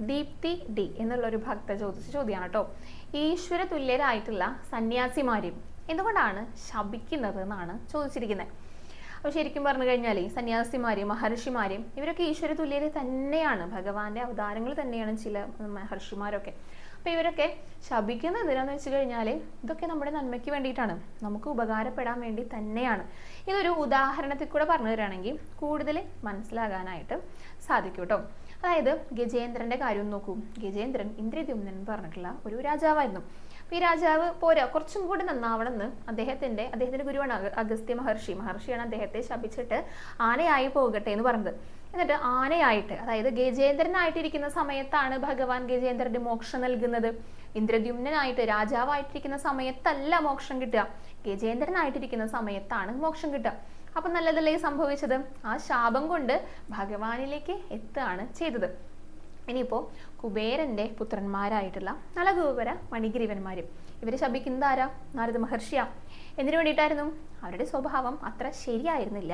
Deepthi D എന്നുള്ളൊരു ഭക്ത ചോദിച്ച ചോദ്യമാണ് കേട്ടോ. ഈശ്വര തുല്യരായിട്ടുള്ള സന്യാസിമാരും എന്തുകൊണ്ടാണ് ശപിക്കുന്നത് എന്നാണ് ചോദിച്ചിരിക്കുന്നത്. അപ്പോൾ ശരിക്കും പറഞ്ഞു കഴിഞ്ഞാൽ സന്യാസിമാരും മഹർഷിമാരും ഇവരൊക്കെ ഈശ്വര തുല്യര് തന്നെയാണ്, ഭഗവാന്റെ അവതാരങ്ങൾ തന്നെയാണ് ചില മഹർഷിമാരൊക്കെ. അപ്പോൾ ഇവരൊക്കെ ശപിക്കുന്നത് എന്തിനാന്ന് വെച്ച് കഴിഞ്ഞാൽ ഇതൊക്കെ നമ്മുടെ നന്മയ്ക്ക് വേണ്ടിയിട്ടാണ്, നമുക്ക് ഉപകാരപ്പെടാൻ വേണ്ടി തന്നെയാണ്. ഇതൊരു ഉദാഹരണത്തിൽ കൂടെ പറഞ്ഞു തരാണെങ്കിൽ കൂടുതൽ മനസ്സിലാകാനായിട്ട് സാധിക്കും കേട്ടോ. അതായത് ഗജേന്ദ്രന്റെ കാര്യം നോക്കൂ. ഗജേന്ദ്രൻ ഇന്ദ്രദ്യുമ്നൻ എന്ന് പറഞ്ഞിട്ടുള്ള ഒരു രാജാവായിരുന്നു. അപ്പോൾ ഈ രാജാവ് പോരാ, കുറച്ചും കൂടി നന്നാവണമെന്ന് അദ്ദേഹത്തിന്റെ ഗുരുവാണ് അഗസ്ത്യ മഹർഷിയാണ് അദ്ദേഹത്തെ ശപിച്ചിട്ട് ആനയായി പോകട്ടെ എന്ന് പറഞ്ഞത്. എന്നിട്ട് ആനയായിട്ട്, അതായത് ഗജേന്ദ്രനായിട്ടിരിക്കുന്ന സമയത്താണ് ഭഗവാൻ ഗജേന്ദ്രന്റെ മോക്ഷം നൽകുന്നത്. ഇന്ദ്രദ്യുമ്നായിട്ട് രാജാവായിട്ടിരിക്കുന്ന സമയത്തല്ല മോക്ഷം കിട്ടുക, ഗജേന്ദ്രനായിട്ടിരിക്കുന്ന സമയത്താണ് മോക്ഷം കിട്ടുക. അപ്പൊ നല്ലതല്ലേ സംഭവിച്ചത്? ആ ശാപം കൊണ്ട് ഭഗവാനിലേക്ക് എത്തുകയാണ് ചെയ്തത്. ഇനിയിപ്പോ കുബേരന്റെ പുത്രന്മാരായിട്ടുള്ള നളകൂബര മണിഗ്രീവന്മാരും ഇവര് ശപിക്കുന്നത് ആരാ? നാരദ മഹർഷിയാ. എന്തിനു വേണ്ടിയിട്ടായിരുന്നു? അവരുടെ സ്വഭാവം അത്ര ശരിയായിരുന്നില്ല,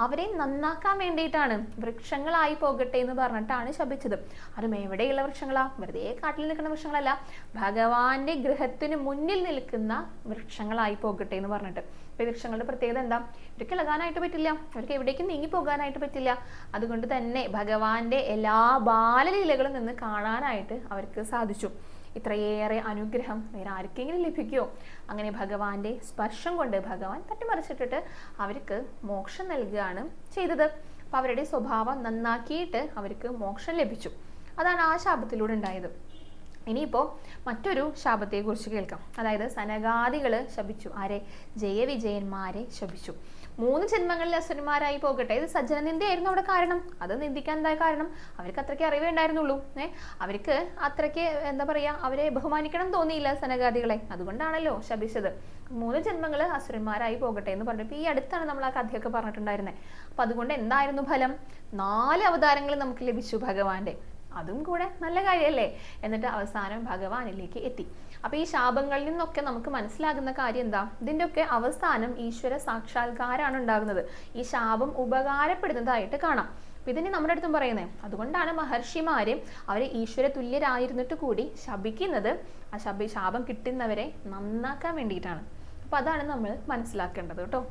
അവരെ നന്നാക്കാൻ വേണ്ടിയിട്ടാണ്. വൃക്ഷങ്ങളായി പോകട്ടെ എന്ന് പറഞ്ഞിട്ടാണ് ശപിച്ചത്. അതും എവിടെയുള്ള വൃക്ഷങ്ങളാ? വെറുതെ കാട്ടിൽ നിൽക്കുന്ന വൃക്ഷങ്ങളല്ല, ഭഗവാന്റെ ഗൃഹത്തിന് മുന്നിൽ നിൽക്കുന്ന വൃക്ഷങ്ങളായി പോകട്ടെ എന്ന് പറഞ്ഞിട്ട്. ഈ വൃക്ഷങ്ങളുടെ പ്രത്യേകത എന്താ? ഇവർക്ക് ഇളകാനായിട്ട് പറ്റില്ല, അവർക്ക് എവിടേക്കും നീങ്ങി പോകാനായിട്ട് പറ്റില്ല. അതുകൊണ്ട് തന്നെ ഭഗവാന്റെ എല്ലാ ബാലലീലകളും നിന്ന് കാണാനായിട്ട് അവർക്ക് സാധിച്ചു. ഇത്രയേറെ അനുഗ്രഹം വേറെ ആർക്കെങ്കിലും ലഭിക്കുമോ? അങ്ങനെ ഭഗവാന്റെ സ്പർശം കൊണ്ട് ഭഗവാൻ തട്ടിമറിച്ചിട്ടിട്ട് അവർക്ക് മോക്ഷം നൽകുകയാണ് ചെയ്തത്. അപ്പൊ അവരുടെ സ്വഭാവം നന്നാക്കിയിട്ട് അവർക്ക് മോക്ഷം ലഭിച്ചു. അതാണ് ആ ശാപത്തിലൂടെ ഉണ്ടായത്. ഇനിയിപ്പോ മറ്റൊരു ശാപത്തെ കുറിച്ച് കേൾക്കാം. അതായത് സനകാദികള് ശപിച്ചു. ആരെ? ജയവിജയന്മാരെ ശപിച്ചു. 3 ജന്മങ്ങളിൽ അസുരന്മാരായി പോകട്ടെ. ഇത് സജ്ജനനിന്ദയായിരുന്നു അവിടെ കാരണം. അത് നിന്ദിക്കാൻ എന്തായ കാരണം? അവർക്ക് അത്രയ്ക്ക് അറിവേ ഉണ്ടായിരുന്നുള്ളൂ. അവർക്ക് അത്രയ്ക്ക് എന്താ പറയാ, അവരെ ബഹുമാനിക്കണം തോന്നിയില്ല സനകാദികളെ. അതുകൊണ്ടാണല്ലോ ശപിച്ചത്. 3 ജന്മങ്ങള് അസുരന്മാരായി പോകട്ടെ എന്ന് പറഞ്ഞപ്പോൾ ഈ അടുത്താണ് നമ്മൾ ആ കഥയൊക്കെ പറഞ്ഞിട്ടുണ്ടായിരുന്നത്. അപ്പൊ അതുകൊണ്ട് എന്തായിരുന്നു ഫലം? 4 അവതാരങ്ങൾ നമുക്ക് ലഭിച്ചു ഭഗവാന്റെ. അതും കൂടെ നല്ല കാര്യമല്ലേ? എന്നിട്ട് അവസാനം ഭഗവാനിലേക്ക് എത്തി. അപ്പൊ ഈ ശാപങ്ങളിൽ നിന്നൊക്കെ നമുക്ക് മനസ്സിലാകുന്ന കാര്യം എന്താ? ഇതിന്റെ ഒക്കെ അവസാനം ഈശ്വര സാക്ഷാത്കാരാണ് ഉണ്ടാകുന്നത്. ഈ ശാപം ഉപകാരപ്പെടുന്നതായിട്ട് കാണാം. ഇതിനെ നമ്മുടെ അടുത്തും പറയുന്നത് അതുകൊണ്ടാണ് മഹർഷിമാരും അവരെ ഈശ്വര തുല്യരായിരുന്നിട്ട് കൂടി ശപിക്കുന്നത്. ആ ശാപം കിട്ടുന്നവരെ നന്നാക്കാൻ വേണ്ടിയിട്ടാണ്. അപ്പൊ അതാണ് നമ്മൾ മനസ്സിലാക്കേണ്ടത് കേട്ടോ.